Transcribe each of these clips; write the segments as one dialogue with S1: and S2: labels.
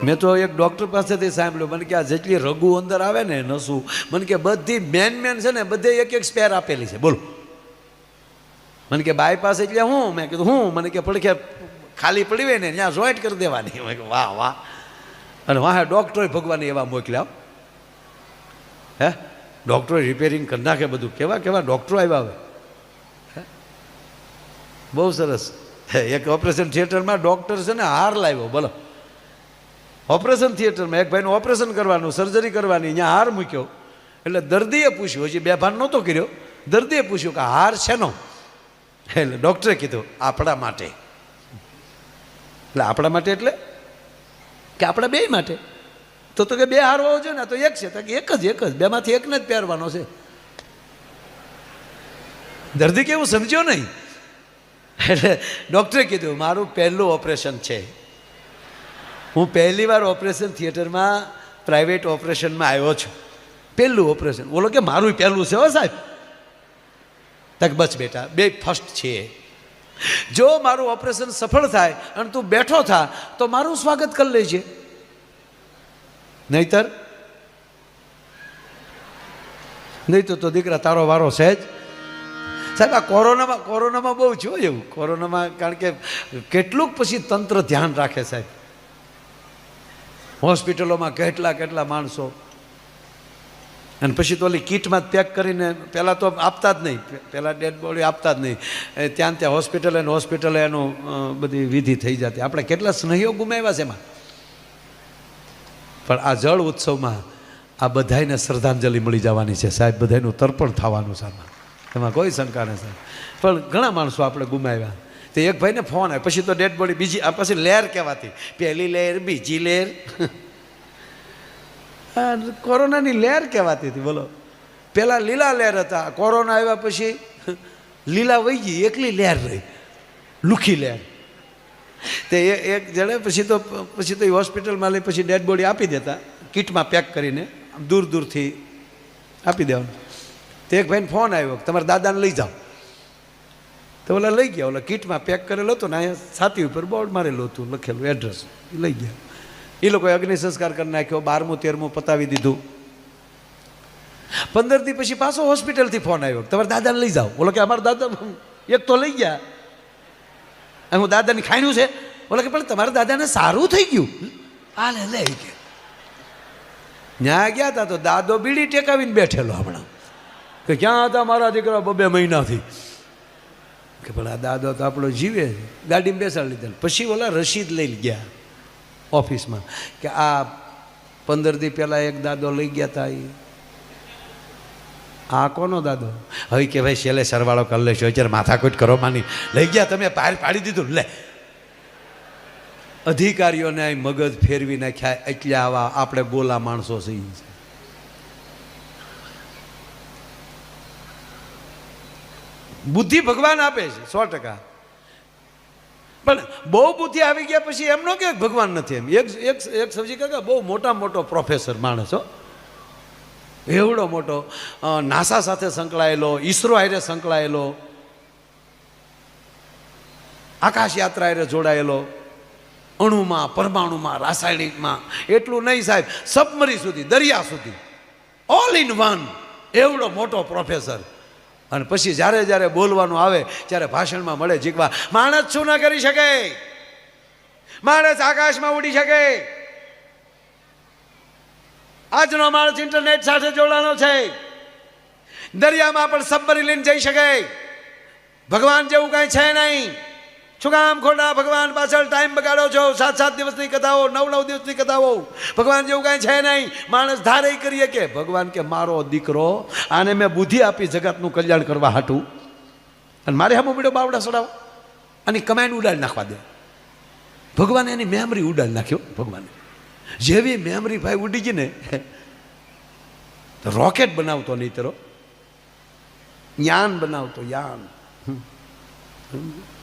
S1: મેં તો એક ડૉક્ટર પાસેથી સાંભળ્યું, મને કે આ જેટલી રગુ અંદર આવે ને નસું, મને કે બધી મેન છે ને બધે એક એક સ્પેર આપેલી છે. બોલો, મને કે બાયપાસ એટલે હું? મેં કીધું હું? મને કે પડખે ખાલી પડી હોય ને ત્યાં જોઈન્ટ કરી દેવાની. મેં કે વાહ વાહ. અને વાહ ડૉક્ટરોએ ભગવાને એવા મોકલ્યા. હે ડૉક્ટરોએ રિપેરિંગ કરી નાખે બધું. કેવા કેવા ડૉક્ટરો આવ્યા હવે. બહુ સરસ. એક ઓપરેશન થિયેટરમાં ડૉક્ટર છે ને હાર લાવ્યો. બોલો, ઓપરેશન થિયેટરમાં એક ભાઈનું ઓપરેશન કરવાનું, સર્જરી કરવાની, અહીંયા હાર મૂક્યો. એટલે દર્દીએ પૂછ્યું, હજી બેભાન નહોતો કર્યો, દર્દીએ પૂછ્યું કે હાર શેનો? એટલે ડૉક્ટરે કીધું આપણા માટે. એટલે આપણા માટે એટલે કે આપણા બે માટે. તો કે બે હાર હોવો જોઈએ ને, તો એક છે. તો કે એક જ બેમાંથી એકને જ પહેરવાનો છે. દર્દી કેવું સમજ્યો નહીં. એટલે ડૉક્ટરે કીધું મારું પહેલું ઓપરેશન છે, હું પહેલી વાર ઓપરેશન થિયેટરમાં પ્રાઇવેટ ઓપરેશનમાં આવ્યો છું, પહેલું ઓપરેશન. બોલો કે મારું પહેલું છે હો સાહેબ. તક બસ બેટા, બે ફર્સ્ટ છીએ. જો મારું ઓપરેશન સફળ થાય અને તું બેઠો થા તો મારું સ્વાગત કરી લેજે, નહીતર નહીં તો દીકરા તારો વારો સહેજ. સાહેબ આ કોરોનામાં બહુ છું એવું. કોરોનામાં કારણ કે કેટલુંક પછી તંત્ર ધ્યાન રાખે સાહેબ. હોસ્પિટલોમાં કેટલા માણસો, અને પછી તો ઓલી કીટમાં પેક કરીને પહેલાં તો આપતા જ નહીં, પહેલાં ડેડ બોડી આપતા જ નહીં. ત્યાં હોસ્પિટલે એનું બધી વિધિ થઈ જતી. આપણે કેટલા સ્નેહીઓ ગુમાવ્યા છે એમાં. પણ આ જળ ઉત્સવમાં આ બધાને શ્રદ્ધાંજલિ મળી જવાની છે સાહેબ, બધાનું તર્પણ થવાનું છે આમાં, એમાં કોઈ શંકા નથી. પણ ઘણા માણસો આપણે ગુમાવ્યા. તો એક ભાઈને ફોન આવ્યો, પછી તો ડેડ બોડી બીજી, આ પછી લહેર કહેવાતી, પહેલી લહેર, બીજી લહેર, કોરોનાની લહેર કહેવાતી હતી. બોલો, પહેલાં લીલા લહેર હતા, કોરોના આવ્યા પછી લીલા વહી ગઈ, એકલી લહેર રહી, લુખી લહેર. તે એક જણે પછી તો એ હોસ્પિટલમાં લઈ પછી ડેડ બોડી આપી દેતા, કીટમાં પેક કરીને દૂરથી આપી દેવાનું. તો એક ભાઈને ફોન આવ્યો કે તમારા દાદાને લઈ જાઓ. તો ઓલા લઈ ગયા, ઓલા કીટમાં પેક કરેલો હતો ને, અહીંયા છાતી ઉપર બોર્ડ મારેલું હતું, લખેલું એડ્રેસ, લઈ ગયા. એ લોકોએ અગ્નિ સંસ્કાર કરી નાખ્યો, 12મું 13મું પતાવી દીધું. 15 દી પછી પાછો હોસ્પિટલથી ફોન આવ્યો, તમારા દાદાને લઈ જાઓ. બોલો કે અમારા દાદા એક તો લઈ ગયા, અને હું દાદાની ખાણ્યું છે. બોલો કે પણ તમારા દાદાને સારું થઈ ગયું. હાલે લઈ ગયા. ત્યાં ગયા હતા તો દાદો બીડી ટેકાવીને બેઠેલો હમણાં, કે ક્યાં હતા મારા દીકરા 2 મહિનાથી. કે પણ આ દાદો તો આપણો જીવે છે. ગાડીમાં બેસાડી લીધેલ. પછી ઓલા રસીદ લઈ ગયા ઓફિસમાં કે આ 15 દી પહેલાં એક દાદો લઈ ગયા હતા. આ કોનો દાદો? હવે કે ભાઈ છેલ્લે સરવાળો કરી લેશો, અત્યારે માથાકૂટ કરો માની. લઈ ગયા તમે બહાર પાડી દીધું. લે, અધિકારીઓને મગજ ફેરવી નાખ્યા. એટલે આવા આપણે ગોલા માણસો છીએ. બુદ્ધિ ભગવાન આપે છે 100%. પણ બહુ બુદ્ધિ આવી ગયા પછી એમ ન કે ભગવાન નથી. એમ એક સબ્જી કાકા બહુ મોટો પ્રોફેસર માણસ હો, એવડો મોટો, નાસા સાથે સંકળાયેલો, ઈસરો હારે સંકળાયેલો, આકાશ યાત્રા હારે જોડાયેલો, અણુમાં, પરમાણુમાં, રાસાયણિકમાં. એટલું નહીં સાહેબ, સબમરી સુધી, દરિયા સુધી, ઓલ ઇન વન. એવડો મોટો પ્રોફેસર. અને પછી જ્યારે બોલવાનું આવે ત્યારે ભાષણમાં મળે જીગવા. માણસ શું ના કરી શકે? માણસ આકાશમાં ઉડી શકે. આજનો માણસ ઇન્ટરનેટ સાથે જોડાણો છે. દરિયામાં પણ સબમરી લઈને જઈ શકે. ભગવાન જેવું કાંઈ છે નહીં. શું કામ ખોટા ભગવાન પાછળ ટાઈમ બગાડો છો? 7 દિવસની કથાઓ, 9 દિવસની કથાઓ. ભગવાન જેવું કાંઈ છે નહીં. માણસ ધારે કરીએ કે ભગવાન કે મારો દીકરો, આને મેં બુદ્ધિ આપી જગતનું કલ્યાણ કરવા હાટું, અને મારે હામો બીડો બાવડા સડાવો, આની કમાન્ડ ઉડાડી નાખવા દે. ભગવાને એની મેમરી ઉડાડી નાખ્યો. ભગવાને જેવી મેમરી ભાઈ ઉડી ગઈ ને, રોકેટ બનાવતો નહીં, તરો યાન બનાવતો, યાન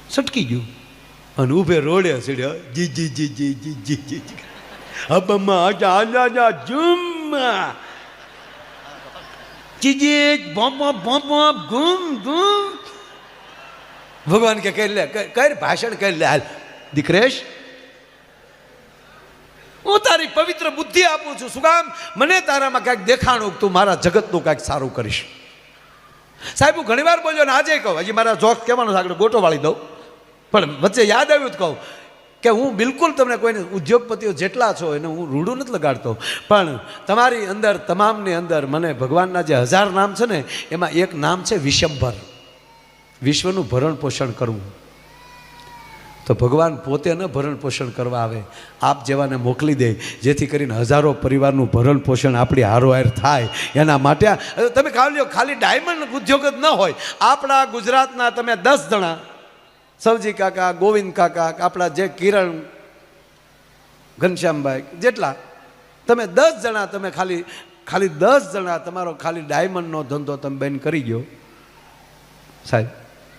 S1: સટકી ગયું અને ઊભે રોડે સીડ્યો. જી જી જી જી જી જી જી હબમાં આજા જુમ ચીજી બોમ્બ ગુમ ગુમ. ભગવાન કે કરી લે, કર ભાષણ કરી લે. હાલ દીકરેશ, હું તારી પવિત્ર બુદ્ધિ આપું છું. શું કામ? મને તારામાં કાંઈક દેખાણું તું મારા જગતનું કાંઈક સારું કરીશ. સાહેબ હું ઘણી વાર બોલ્યો ને આજે કહું, હજી મારા જોક કહેવાનો આગળ ગોટો વાળી દઉં, પણ વચ્ચે યાદ આવ્યું તો કહું કે હું બિલકુલ તમને કોઈને ઉદ્યોગપતિઓ જેટલા છો એને હું રૂડું નથી લગાડતો, પણ તમારી અંદર તમામની અંદર મને ભગવાનના જે 1000 નામ છે ને એમાં એક નામ છે વિશંભર, વિશ્વનું ભરણ પોષણ કરવું. તો ભગવાન પોતે ન ભરણ પોષણ કરવા આવે, આપ જેવાને મોકલી દે જેથી કરીને હજારો પરિવારનું ભરણ પોષણ આપણી હારોહાર થાય. એના માટે તમે ખાલી ડાયમંડ ઉદ્યોગ જ ન હોય, આપણા ગુજરાતના તમે 10 જણા, સવજી કાકા, ગોવિંદ કાકા, આપણા જે કિરણ, ઘનશ્યામભાઈ જેટલા, તમે 10 જણા, તમે ખાલી 10 જણા તમારો ખાલી ડાયમંડનો ધંધો તમે બંધ કરી ગયો સાહેબ,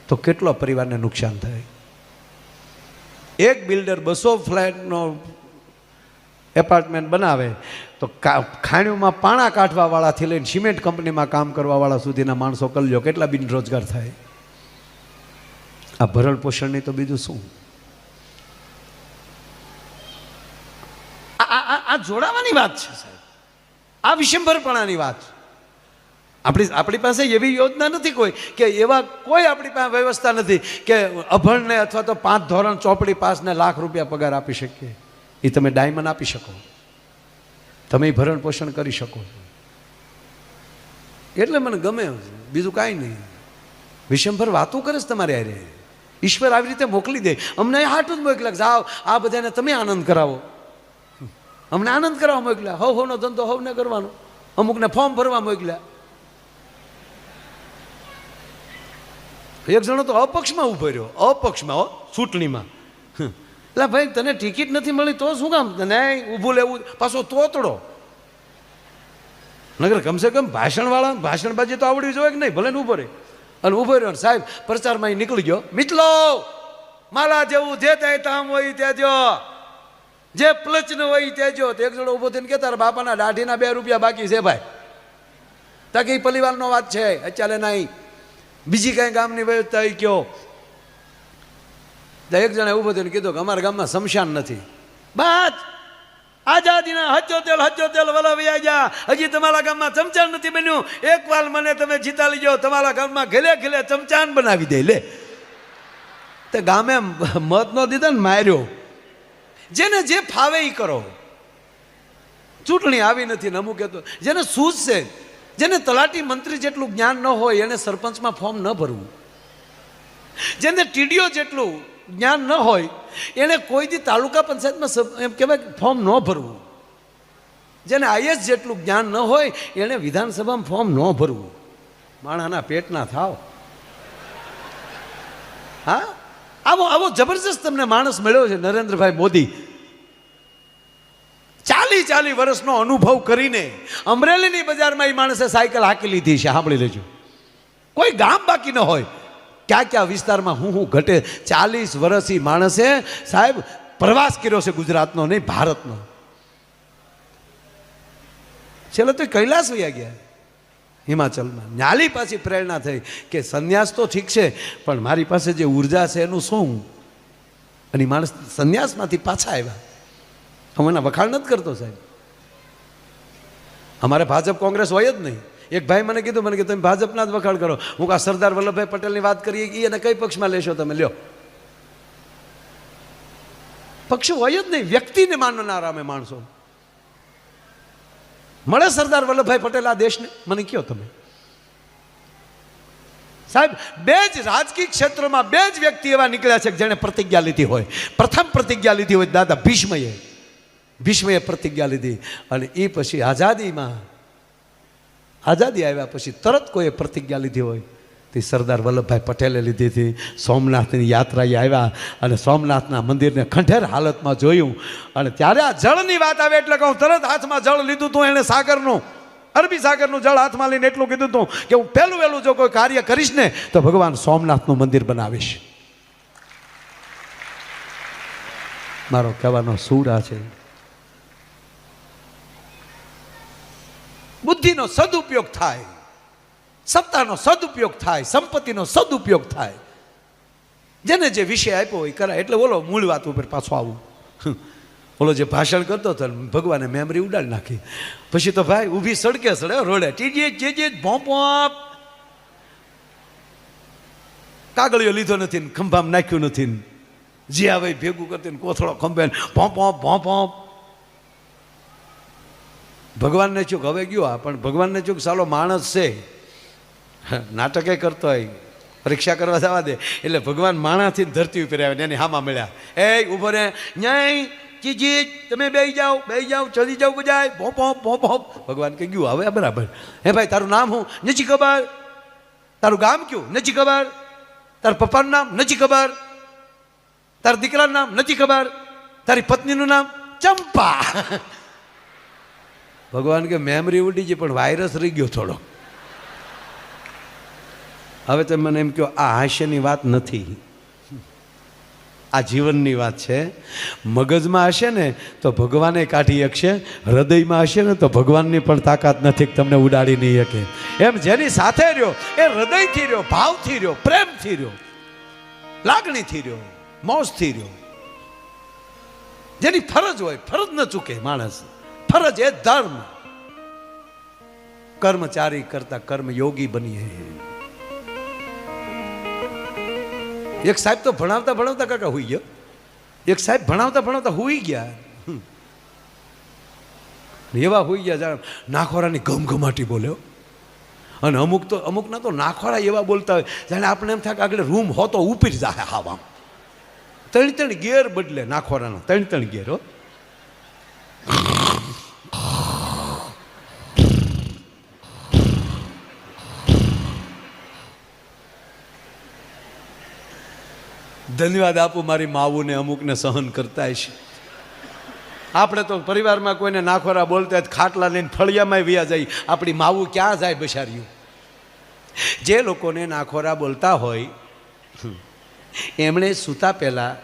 S1: તો કેટલો પરિવારને નુકસાન થાય. એક બિલ્ડર 200 ફ્લેટનો એપાર્ટમેન્ટ બનાવે તો ખાણીઓમાં પાણા કાઢવાવાળાથી લઈને સિમેન્ટ કંપનીમાં કામ કરવાવાળા સુધીના માણસો કરી લો, કેટલા બિનરોજગાર થાય. આ ભરણ પોષણની તો બીજું શું? આ જોડાવાની વાત છે સાહેબ, આ વિશંભરપણાની વાત. આપણી પાસે એવી યોજના નથી કોઈ, કે એવા કોઈ આપણી પાસે વ્યવસ્થા નથી કે અભણને અથવા તો 5 ધોરણ ચોપડી પાસને લાખ રૂપિયા પગાર આપી શકીએ. એ તમે ડાયમંડ આપી શકો, તમે ભરણ પોષણ કરી શકો. એટલે મને ગમે, બીજું કાંઈ નહીં. વિશંભર વાતો કરે છે તમારે યારે. ઈશ્વર આવી રીતે મોકલી દે. અમને હાટું જ મોકલ્યા, જાઓ આ બધાને તમે આનંદ કરાવો. અમને આનંદ કરાવવા મોકલ્યા, હવનો ધંધો હવને કરવાનો. અમુકને ફોર્મ ભરવા મોકલ્યા. એક જણો તો અપક્ષમાં ઉભો રહ્યો, અપક્ષમાં ચૂંટણીમાં. એટલે ભાઈ તને ટિકિટ નથી મળી તો શું કામ તને ઊભું લેવું, પાછો તોતડો. નગર કમસે કમ ભાષણવાળા ભાષણબાજી તો આવડવી જોઈએ કે નહીં, ભલે ને ઊભો રહે. અને ઊભો રહ્યો સાહેબ પ્રચારમાં નીકળી ગયો, મિત્રો મારા જેવું જે ત્યાં તામ હોય ત્યાં જો, જે પ્લચનું હોય ત્યાં જો. તો એક જણો ઊભો થઈને કે તારા બાપાના દાઢીના 2 રૂપિયા બાકી છે ભાઈ. તાકે એ પરિવારનો વાત છે, ચાલે નહીં. બીજી કાંઈ ગામની વ્યવસ્થા એ કયો. એક જણે ઊભો થઈને કીધું કે અમારા ગામમાં શમશાન નથી. બસ આઝાદીના હજો તેલ વલાવ્યા જા, હજી તમારા ગામમાં ચમચાન નથી બન્યું. એકવાર મને તમે જીતા લીજો, તમારા ગામમાં ઘેલે ઘેલે ચમચાન બનાવી દે. લે તે ગામે મત નો દીધા ને માર્યો. જેને જે ફાવે એ કરો. ચૂંટણી આવી નથી ને અમુક તો જેને સૂઝશે, જેને તલાટી મંત્રી જેટલું જ્ઞાન ન હોય એને સરપંચમાં ફોર્મ ન ભરવું. જેને ટીડીઓ જેટલું જ્ઞાન ન હોય એને કોઈ દી તાલુકા પંચાયતમાં એમ કહેવાય ફોર્મ ન ભરવું. જેને આઈએસ જેટલું જ્ઞાન ન હોય એને વિધાનસભામાં ફોર્મ ન ભરવું. માણાના પેટના થાવ. હા, આવો જબરજસ્ત તમને માણસ મળ્યો છે નરેન્દ્રભાઈ મોદી. 40 વર્ષનો અનુભવ કરીને અમરેલીની બજારમાં એ માણસે સાયકલ હાંકી લીધી છે. સાંભળી લેજો, કોઈ ગામ બાકી ન હોય. ક્યાં વિસ્તારમાં હું ઘટે. 40 વર્ષ એ માણસે સાહેબ પ્રવાસ કર્યો છે ગુજરાતનો નહીં ભારતનો. છેલ્લે તો કૈલાસ વયા ગયા હિમાચલમાં. ન્યાલી પાછી પ્રેરણા થઈ કે સંન્યાસ તો ઠીક છે પણ મારી પાસે જે ઉર્જા છે એનું શું. અને માણસ સંન્યાસમાંથી પાછા આવ્યા. હું એના વખાણ નથી કરતો સાહેબ, અમારે ભાજપ કોંગ્રેસ હોય જ નહીં. એક ભાઈ મને કીધું, મને કે તમે ભાજપના જ વખાણ કરો. હું કા સરદાર વલ્લભભાઈ પટેલની વાત કરીએ એ અને કઈ પક્ષમાં લેશો તમે? લ્યો, પક્ષ હોય જ નહીં, વ્યક્તિને માનનારા અમે માણસો. મળે સરદાર વલ્લભભાઈ પટેલ આ દેશને? મને કયો તમે સાહેબ. 2 જ રાજકીય ક્ષેત્રમાં 2 જ વ્યક્તિ એવા નીકળ્યા છે જેણે પ્રતિજ્ઞા લીધી હોય. પ્રથમ પ્રતિજ્ઞા લીધી હોય દાદા ભીષ્મએ પ્રતિજ્ઞા લીધી. અને એ પછી આઝાદી આવ્યા પછી તરત કોઈએ પ્રતિજ્ઞા લીધી હોય તે સરદાર વલ્લભભાઈ પટેલે લીધી હતી. સોમનાથની યાત્રાએ આવ્યા અને સોમનાથના મંદિરને ખંડેર હાલતમાં જોયું. અને ત્યારે આ જળની વાત આવે એટલે કહું તરત હાથમાં જળ લીધું હતું એણે, સાગરનું, અરબી સાગરનું જળ હાથમાં લઈને એટલું કીધું હતું કે હું પહેલું જો કોઈ કાર્ય કરીશ ને તો ભગવાન સોમનાથનું મંદિર બનાવીશ. મારો કહેવાનો સૂર આ છે. બુદ્ધિનો સદુપયોગ થાય, સત્તાનો સદુપયોગ થાય, સંપત્તિનો સદુપયોગ થાય. જેને જે વિષય આપ્યો હોય કરાય. એટલે બોલો મૂળ વાત ઉપર પાછો આવું. ઓલો જે ભાષણ કરતો હતો ભગવાને મેમરી ઉડાડી નાખી. પછી તો ભાઈ ઊભી સડકે સડે રોડે ટીજી ભોંપ કાગળિયો લીધો નથી ને ખંભામાં નાખ્યું નથી ને જે આવે ભેગું કરતી ને કોથળો ખંભે ભોંપ ભોંપ. ભગવાનને ચૂક હવે ગયો આ, પણ ભગવાનને ચૂક સાલો માણસ છે, નાટકે કરતો હોય, પરીક્ષા કરવા જવા દે એટલે ભગવાન માણાથી ધરતી ઉપર આવે એની હામાં મળ્યા. એ ઉભો રે ન્યાય ચીજી તમે બેસી જાઓ ચલી જાઓ બજાય ભોંપ. ભગવાન કહી ગયું હવે બરાબર. હે ભાઈ તારું નામ હું નથી ખબર, તારું ગામ કયું નથી ખબર, તારા પપ્પાનું નામ નથી ખબર, તારા દીકરાનું નામ નથી ખબર, તારી પત્નીનું નામ ચંપા. ભગવાન કે મેમરી ઉડી ગઈ પણ વાયરસ રહી ગયો થોડો. હવે તમે મને એમ કહો આ હાસ્યની વાત નથી, આ જીવનની વાત છે. મગજમાં હશે ને તો ભગવાને કાઢી શકશે, હૃદયમાં હશે ને તો ભગવાનની પણ તાકાત નથી કે તમને ઉડાડી નહીં શકે. એમ જેની સાથે રહ્યો એ હૃદયથી રહ્યો, ભાવથી રહ્યો, પ્રેમથી રહ્યો, લાગણીથી રહ્યો, મોજથી રહ્યો. જેની ફરજ હોય ફરજ ન ચૂકે માણસ. ફરજ એ ધર્મ. કર્મચારી કરતા કર્મયોગી બનીએ. એક સાહેબ તો ભણાવતા ભણાવતા કાકા હુઈ ગયો. એક સાહેબ ભણાવતા ભણાવતા હુઈ ગયા. એવા હુઈ ગયા જાણે નાખોરાની ઘમઘમાટી બોલ્યો. અને અમુકના તો નાખોરા એવા બોલતા હોય જાણે આપણે એમ થાય કે આગળ રૂમ હો તો ઉપી જાય. હાવા 3 ગેર બદલે નાખોરાના 3 ગેર. હો ધન્યવાદ આપું મારી માવુને, અમુકને સહન કરતા છે. આપણે તો પરિવારમાં કોઈને નાખોરા બોલતા ખાટલા લઈને ફળિયામાં વ્યા જાય. આપણી માવું ક્યાં જાય બસાર્યું? જે લોકોને નાખોરા બોલતા હોય એમણે સૂતા પહેલાં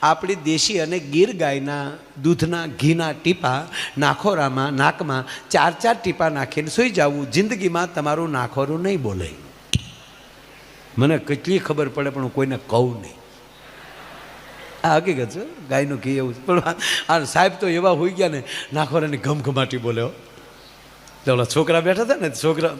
S1: આપણી દેશી અને ગીર ગાયના દૂધના ઘીના ટીપા નાખોરામાં નાકમાં 4 ટીપા નાખીને સૂઈ જવું. જિંદગીમાં તમારું નાખોરું નહીં બોલે. મને કેટલી ખબર પડે પણ હું કોઈને કહું નહીં. આ હકીકત છે, ગાયનું ઘી એવું છે. પણ આ સાહેબ તો એવા હોઈ ગયા ને નાખોરાની ઘમઘમાટી બોલ્યો. તો ઓલા છોકરા બેઠા હતા ને, છોકરા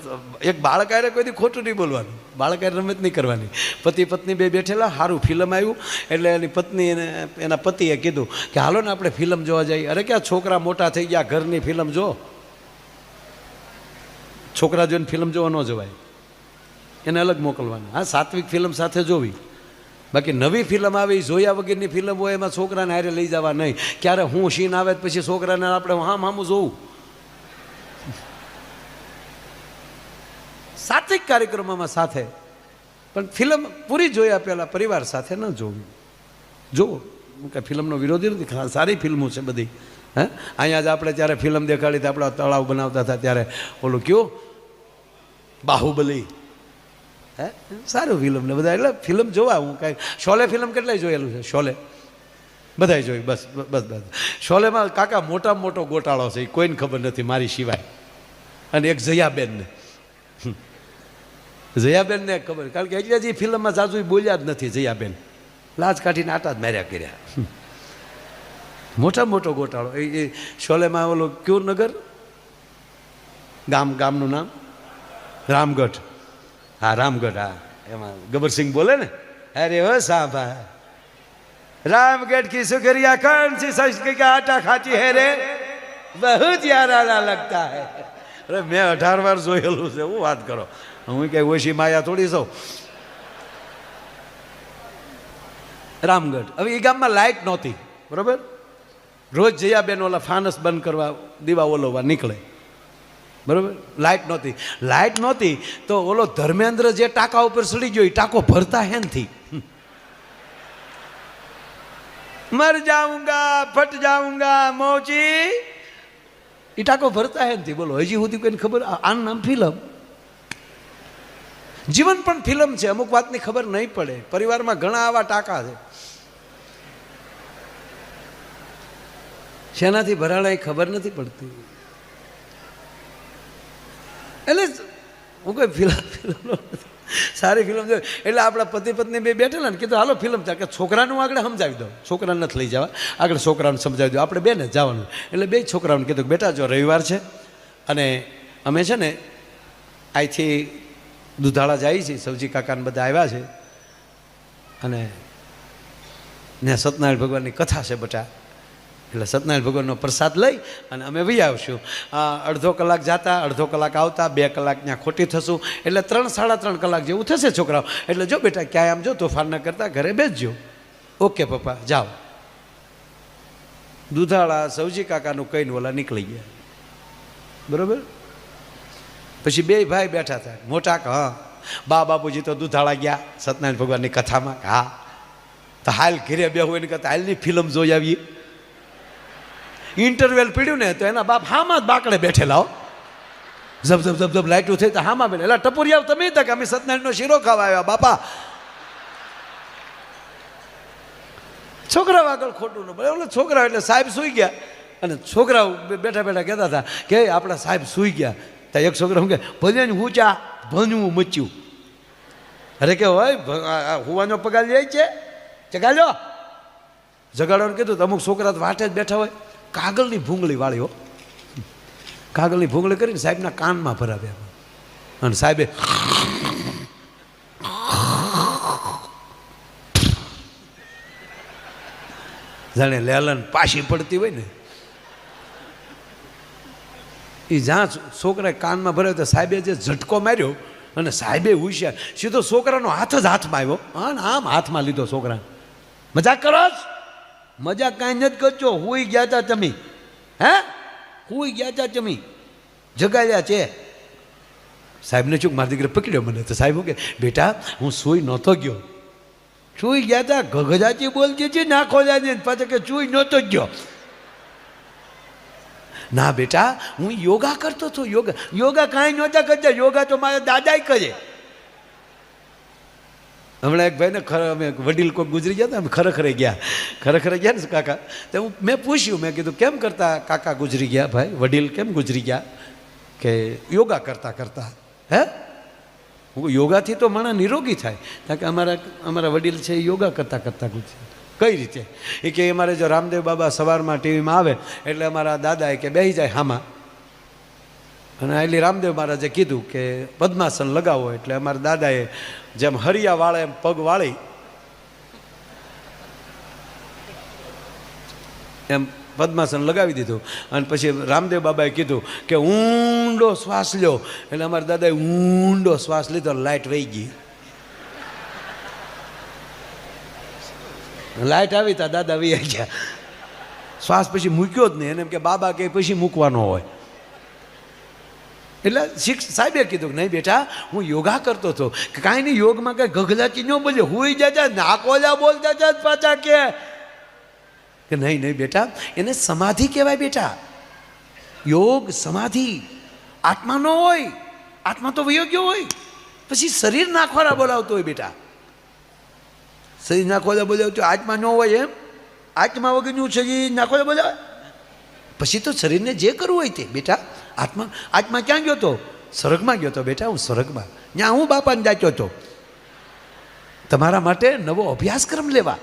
S1: એક બાળક આરે કોઈથી ખોટું નહીં બોલવાનું, બાળક આરે રમત નહીં કરવાની. પતિ પત્ની બે બેઠેલા, સારું ફિલ્મ આવ્યું એટલે એની પત્ની એને એના પતિએ કીધું કે હાલો ને આપણે ફિલ્મ જોવા જઈએ. અરે કે આ છોકરા મોટા થઈ ગયા, ઘરની ફિલ્મ જો. છોકરા જોઈને ફિલ્મ જોવા ન જવાય, એને અલગ મોકલવાના. હા, સાત્વિક ફિલ્મ સાથે જોવી. બાકી નવી ફિલ્મ આવે એ જોયા વગરની ફિલ્મ હોય એમાં છોકરાને હારે લઈ જવા નહીં. ક્યારે હું સીન આવે પછી છોકરાને આપણે હામું જોવું. સાત્વિક કાર્યક્રમોમાં સાથે, પણ ફિલ્મ પૂરી જોયા પહેલાં પરિવાર સાથે ન જોવી. જો કે ફિલ્મનો વિરોધી નથી, સારી ફિલ્મો છે બધી. હે અહીંયા જ આપણે ત્યારે ફિલ્મ દેખાડી હતી, આપણા તળાવ બનાવતા હતા ત્યારે ઓલું કયું બાહુબલી. હે સારું ફિલ્મ ને બધા. એટલે ફિલ્મ જોવા હું કાંઈ શોલે ફિલ્મ કેટલાય જોયેલું છે. શોલે બધાય જોઈ. બસ. શોલેમાં કાકા મોટામાં મોટો ગોટાળો છે, એ કોઈને ખબર નથી મારી સિવાય. અને એક જયાબેનને ખબર, કારણ કે એટલે જ ફિલ્મમાં જાજુ બોલ્યા જ નથી. જયાબેન લાજ કાઢીને આટા જ માર્યા કર્યા. મોટામાં મોટો ગોટાળો. એ શોલેમાં ઓલો કયું નગર ગામનું નામ રામગઢ. હા રામગઢ. હા એમાં ગબ્બરસિંહ બોલે ને, અરે હો સાંભા रामगढ़ की सुगरिया कौन सी सच के आटा खाती है रे, बहुत यारा लगता है. अरे मैं 18 વાર જોયેલું છે. હું વાત કરો, હું કઈ ઓછી માયા થોડી છું. રામગઢ. હવે એ ગામમાં લાઇટ નહોતી, બરાબર. રોજ જયાબેન ઓલા ફાનસ બંધ કરવા દીવા ઓલવવા નીકળે, બરાબર. લાઇટ નહોતી તો ઓલો ધર્મેન્દ્ર જે ટાંકા ઉપર સડી ગયો એ ટાંકો ભરતા હેનથી मर जाऊंगा फट जाऊंगा मोची, એ ટાંકો ભરતા હે નથી. બોલો હજી સુધી કોઈને ખબર? આનું નામ ફિલ્મ. જીવન પણ ફિલ્મ છે, અમુક વાતની ખબર નહીં પડે. પરિવારમાં ઘણા આવા ટાંકા છે, શેનાથી ભરાણા એ ખબર નથી પડતી. એટલે હું કોઈ ફિલ્મ સારી ફિલ્મ જોઈ એટલે આપણા પતિ પત્ની બે બેઠેલા ને કીધું હાલો ફિલ્મ ચાલે કે છોકરાનું આગળ સમજાવી દો, છોકરાને નથી લઈ જવા, આગળ છોકરાને સમજાવી દો, આપણે બેને જવાનું. એટલે બે છોકરાઓને કીધું કે બેટા જો રવિવાર છે અને અમે છે ને અહીંથી દુધાળા જઈએ છીએ, સવજી કાકાને બધા આવ્યા છે અને ને સત્યનારાયણ ભગવાનની કથા છે બટા, એટલે સત્યનારાયણ ભગવાનનો પ્રસાદ લઈ અને અમે વહી આવશું. અડધો કલાક જતા, અડધો કલાક આવતા, 2 કલાક ત્યાં ખોટી થશું, એટલે 3-3.5 કલાક જેવું થશે છોકરાઓ. એટલે જો બેટા ક્યાંય આમ જો તોફાન ન કરતા ઘરે બેસજો. ઓકે પપ્પા જાઓ. દુધાળા સવજી કાકાનું કહીને ઓલા નીકળી ગયા. બરાબર. પછી 2 ભાઈ બેઠા હતા મોટા કે હા બાપુજી તો દુધાળા ગયા સત્યનારાયણ ભગવાનની કથામાં. હા તો હાલ ઘરે બેહું એની કરતા હાલની ફિલ્મ જોઈ આવીએ. ઇન્ટરવેલ પીડ્યું ને તો એના બાપ હામાં જ બાકડે બેઠેલા હો, જબ જબ જબ જબ લાઈટું થઈ તો હામાં બેઠે. એટલે ટપોરિયા તમે તક અમે સત્યનારાયણનો શીરો ખાવા આવ્યા બાપા. છોકરાઓ આગળ ખોટું ન બોલે. છોકરાઓ એટલે સાહેબ સૂઈ ગયા અને છોકરાઓ બેઠા બેઠા કહેતા હતા કે આપણા સાહેબ સૂઈ ગયા. તો એક છોકરો કે ભજન ઊંચા ભણવું મચ્યું. અરે કે હોય હુવાનો પગાર લે છે જગાડો. જગાડવાનું કીધું તો અમુક છોકરા તો વાટે જ બેઠા હોય, કાગળની ભૂંગળી વાળી હો, કાગળની ભૂંગળી કરીને સાહેબના કાનમાં ભરાવ્યા અને સાહેબે જાણે લેલન પાછી પડતી હોય ને એ જ્યાં છોકરાએ કાનમાં ભરાયો તો સાહેબે જે ઝટકો માર્યો અને સાહેબે હોશિયાર સીધો છોકરાનો હાથ જ હાથમાં આવ્યો અને આમ હાથમાં લીધો છોકરા. મજાક કરો છો? મજાક કાંઈ નથી કરજો. હુઈ ગયા હતા તમે, હે હુઈ ગયા હતા તમે, જગાડ્યા છે. સાહેબને ચૂક મારી દીકરી પકડ્યો મને. તો સાહેબ કે બેટા હું સૂઈ નહોતો ગયો. સૂઈ ગયા હતા ગગજાતી બોલતી હતી નાખો જાય પાછા કે સૂઈ નહોતો ગયો. ના બેટા હું યોગા કરતો હતો. યોગા કાંઈ નહોતા કરતા, યોગા તો મારા દાદાએ કરે. હમણાં એક ભાઈને અમે વડીલ કોઈ ગુજરી ગયા હતા, અમે ખરેખરે ગયા ને કાકા. તો મેં પૂછ્યું, મેં કીધું કેમ કરતા કાકા ગુજરી ગયા ભાઈ, વડીલ કેમ ગુજરી ગયા? કે યોગા કરતા કરતા. હે યોગાથી તો માણસ નિરોગી થાય. કારણ કે અમારા વડીલ છે એ યોગા કરતાં કરતાં ગુજરી. કઈ રીતે? એ કે અમારે જો રામદેવ બાબા સવારમાં ટીવીમાં આવે એટલે અમારા દાદાએ કે બેસી જાય હામાં અને એટલે રામદેવ મહારાજે કીધું કે પદ્માસન લગાવો. એટલે અમારા દાદાએ જેમ હરિયા વાળે એમ પગ વાળી એમ પદ્માસન લગાવી દીધું અને પછી રામદેવ બાબાએ કીધું કે ઊંડો શ્વાસ લ્યો. એટલે અમારા દાદાએ ઊંડો શ્વાસ લીધો, લાઇટ વહી ગઈ. લાઇટ આવી તા દાદા વહી ગયા. શ્વાસ પછી મૂક્યો જ નહીં. એને એમ કે બાબા કે પછી મૂકવાનો હોય. એટલે સાહેબે કીધું કે નહીં બેટા હું યોગા કરતો હતો. કાંઈ નહીં, યોગમાં કાંઈ ગગલાચી ન બોલે, હુઈ જતા નાકોલા બોલતા હતા પાછા કે નહીં નહીં બેટા એને સમાધિ કહેવાય. બેટા યોગ સમાધિ આત્મા ન હોય. આત્મા તો વયો ગયો હોય, પછી શરીર નાખવાના બોલાવતો હોય. બેટા શરીર નાખવાના બોલાવતો આત્મા ન હોય એમ. આત્મા વગરનું શરીર નાખવાના બોલાવે પછી તો શરીરને જે કરવું હોય તે. બેટા આત્મા ક્યાં ગયો તો? સ્વર્ગમાં ગયો તો. બેટા હું સ્વર્ગમાં, ત્યાં હું બાપાને જાચ્યો હતો. તમારા માટે નવો અભ્યાસક્રમ લેવા.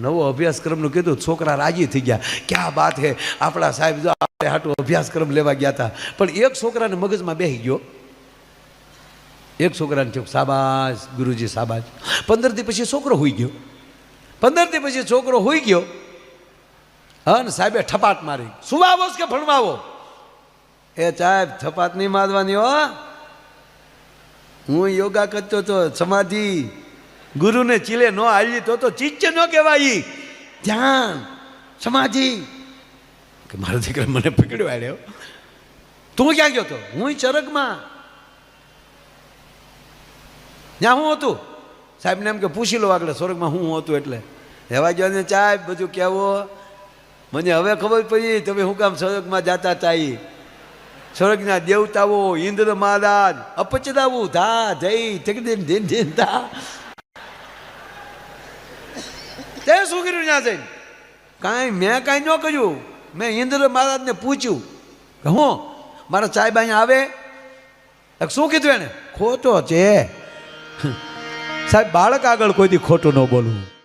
S1: નવો અભ્યાસક્રમનું કીધું, છોકરા રાજી થઈ ગયા. ક્યાં વાત હે, આપણા સાહેબ જો આપણે હાટું અભ્યાસક્રમ લેવા ગયા હતા. પણ એક છોકરાને મગજમાં બેસી ગયો. એક છોકરાને થયું શાબાશ ગુરુજી શાબાશ. 15 દી પછી છોકરો હોઈ ગયો. 15 દી પછી છોકરો હોઈ ગયો. હા ને સાહેબે ઠપાટ મારી, સુવાવો કે ભણવાવો? એ સાહેબ થપાત નહીં મારવાની હો, હું યોગા કરતો તો સમાધિ ગુરુને ચીલે ન હાલી તો ચિત્ત ન કહેવાય. ધ્યાન સમાધિ. કે મારા દીકરા મને પકડ્યો આવ્યો. તું ક્યાં ગયો તો? હું ચરગમાં. ત્યાં હું હતું? સાહેબને એમ કે પૂછી લો આગળ સ્વર્ગમાં હું હતું. એટલે રહેવા ગયો ને સાહેબ બધું કહેવો. મને હવે ખબર પડી તમે હું કામ સ્વર્ગમાં જતા હતા. સ્વર્ગના દેવતાઓ ઇન્દ્ર મહારાજ અપચરાવું ધા જઈ ઠેકદીન ધીન ધીન ધા. તે શું કર્યું ત્યાં જઈને? કાંઈ મેં કાંઈ ન કર્યું. મેં ઇન્દ્ર મહારાજને પૂછ્યું કે હું મારા સાહેબ અહીંયા આવે શું કીધું એને? ખોટો છે સાહેબ, બાળક આગળ કોઈ દી ખોટું ન બોલવું.